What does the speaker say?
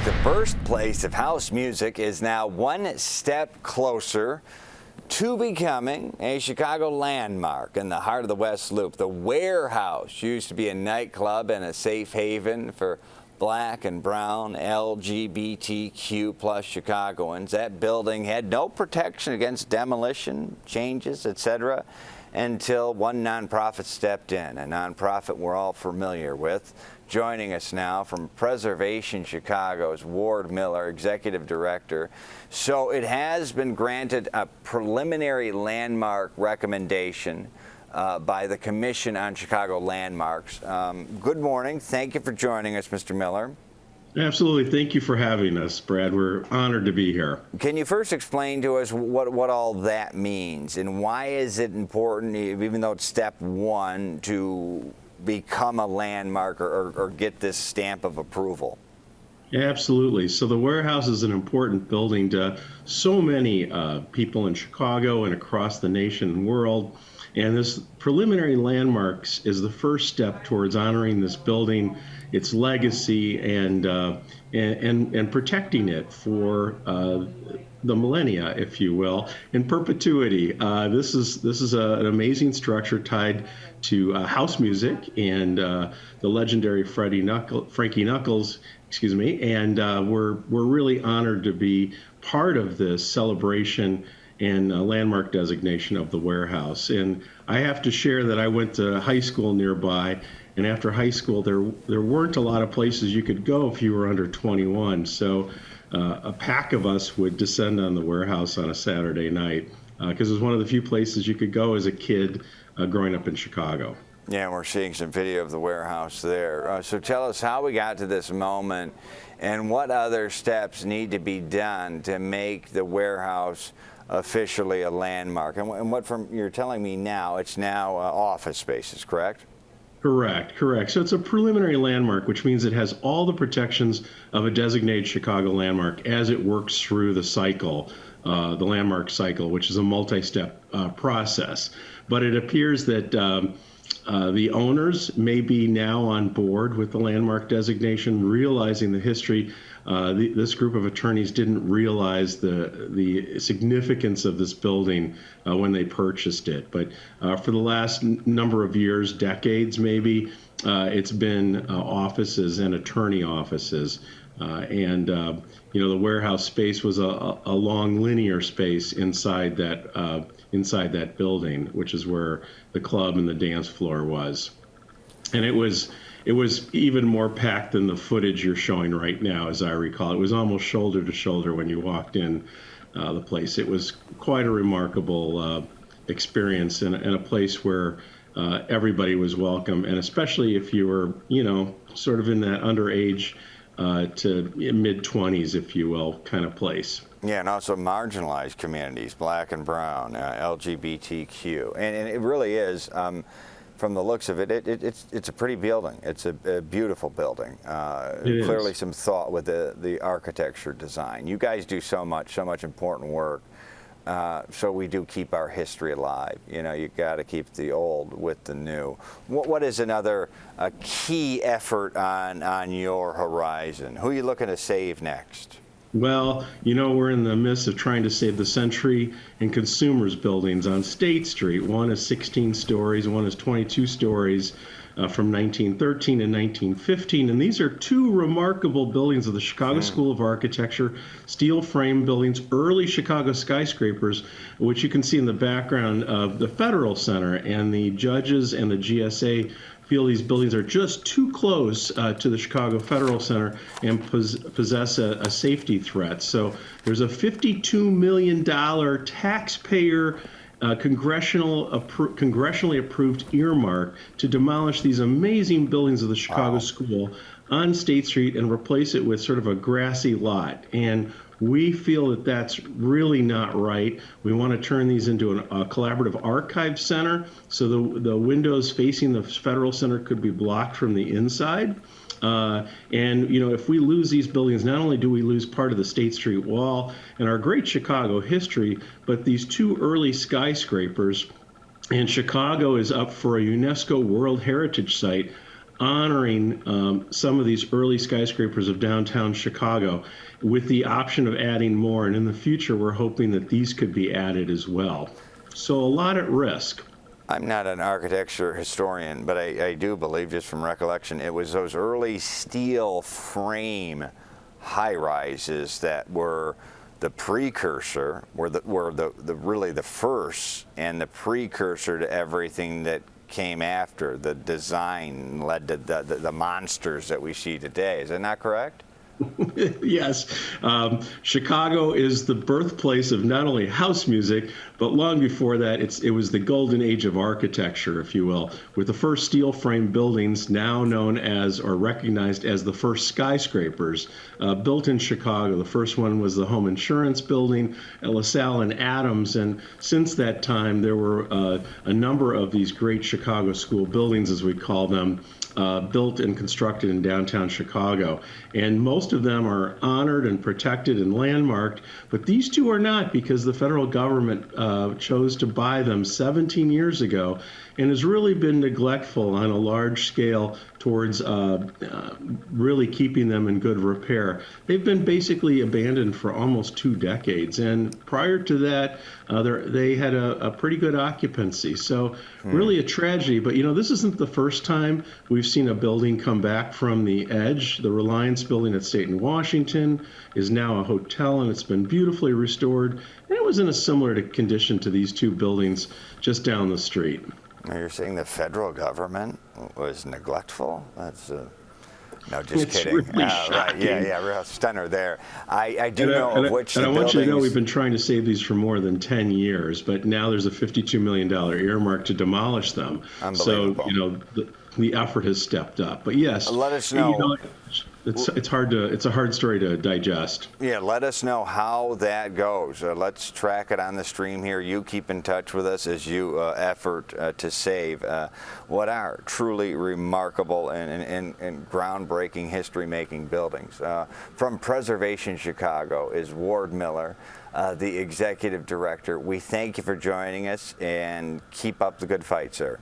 The birthplace of house music is now one step closer to becoming a Chicago landmark in the heart of the West Loop. The Warehouse used to be a nightclub and a safe haven for black and brown LGBTQ plus Chicagoans. That building had no protection against demolition, changes, etc., until one nonprofit stepped in, a nonprofit we're all familiar with. Joining us now from Preservation Chicago's Ward Miller, Executive Director. So it has been granted a preliminary landmark recommendation by the Commission on Chicago Landmarks. Good morning. Thank you for joining us, Mr. Miller. Absolutely. Thank you for having us, Brad. We're honored to be here. Can you first explain to us what all that means and why is it important, even though it's step one, to become a landmark or get this stamp of approval? Absolutely. So the Warehouse is an important building to so many people in Chicago and across the nation and world. And this preliminary landmarks is the first step towards honoring this building, its legacy, and protecting it for the millennia, if you will, in perpetuity. This is an amazing structure tied to house music and the legendary Frankie Knuckles, and we're really honored to be part of this celebration and landmark designation of the Warehouse. And I have to share that I went to high school nearby, and after high school there weren't a lot of places you could go if you were under 21. So a pack of us would descend on the Warehouse on a Saturday night because it was one of the few places you could go as a kid growing up in Chicago. Yeah, and we're seeing some video of the Warehouse there. So tell us how we got to this moment and what other steps need to be done to make the Warehouse officially a landmark. And what from you're telling me now, it's now office spaces, correct? Correct. So it's a preliminary landmark, which means it has all the protections of a designated Chicago landmark as it works through the cycle, the landmark cycle, which is a multi-step process. But it appears that the owners may be now on board with the landmark designation, realizing the history. This group of attorneys didn't realize the significance of this building when they purchased it. But for the last number of years, decades maybe, it's been offices and attorney offices. The Warehouse space was a long linear space inside that building, which is where the club and the dance floor was. And it was even more packed than the footage you're showing right now, as I recall. It was almost shoulder to shoulder when you walked in the place. It was quite a remarkable experience and a place where everybody was welcome, and especially if you were, sort of in that underage to mid-20s, if you will, kind of place. Yeah, and also marginalized communities, black and brown, LGBTQ. And it really is, from the looks of it, it's a pretty building. It's a beautiful building. Clearly some thought with the architecture design. You guys do so much important work. So we do keep our history alive. You got to keep the old with the new. What is another key effort on your horizon? Who are you looking to save next? Well, we're in the midst of trying to save the Century and Consumers buildings on State Street. One is 16 stories, one is 22 stories from 1913 and 1915. And these are two remarkable buildings of the Chicago School of Architecture, steel frame buildings, early Chicago skyscrapers, which you can see in the background of the Federal Center. And the judges and the GSA feel these buildings are just too close to the Chicago Federal Center and possess a safety threat. So there's a $52 million taxpayer congressionally approved earmark to demolish these amazing buildings of the Chicago School on State Street and replace it with sort of a grassy lot. And we feel that that's really not right. We want to turn these into a collaborative archive center, so the windows facing the Federal Center could be blocked from the inside. If we lose these buildings, not only do we lose part of the State Street wall and our great Chicago history, but these two early skyscrapers, and Chicago is up for a UNESCO World Heritage Site honoring some of these early skyscrapers of downtown Chicago with the option of adding more. And in the future, we're hoping that these could be added as well. So a lot at risk. I'm not an architecture historian, but I do believe, just from recollection, it was those early steel frame high-rises that were the precursor, were really the first and the precursor to everything that came after. The design led to the monsters that we see today. Is that not correct? Yes. Chicago is the birthplace of not only house music, but long before that, it was the golden age of architecture, if you will, with the first steel frame buildings now known as, or recognized as, the first skyscrapers built in Chicago. The first one was the Home Insurance Building at LaSalle and Adams. And since that time, there were a number of these great Chicago school buildings, as we call them, built and constructed in downtown Chicago. And most of them are honored and protected and landmarked, but these two are not, because the federal government chose to buy them 17 years ago and has really been neglectful on a large scale towards really keeping them in good repair. They've been basically abandoned for almost 2 decades, and prior to that, they had a pretty good occupancy. So really a tragedy. But this isn't the first time we've seen a building come back from the edge. The Reliance building at State and Washington is now a hotel, and it's been beautifully restored. And it was in a similar condition to these two buildings just down the street. You're saying the federal government was neglectful? That's no, just kidding. Really right? Yeah, real stunner there. I do know of which. And I want you to know we've been trying to save these for more than 10 years, but now there's a $52 million earmark to demolish them. Unbelievable. So the effort has stepped up. But yes, let us know. It's a hard story to digest. Yeah, let us know how that goes. Let's track it on the stream here. You keep in touch with us as you effort to save what are truly remarkable and groundbreaking history-making buildings. From Preservation Chicago is Ward Miller, the executive director. We thank you for joining us, and keep up the good fight, sir.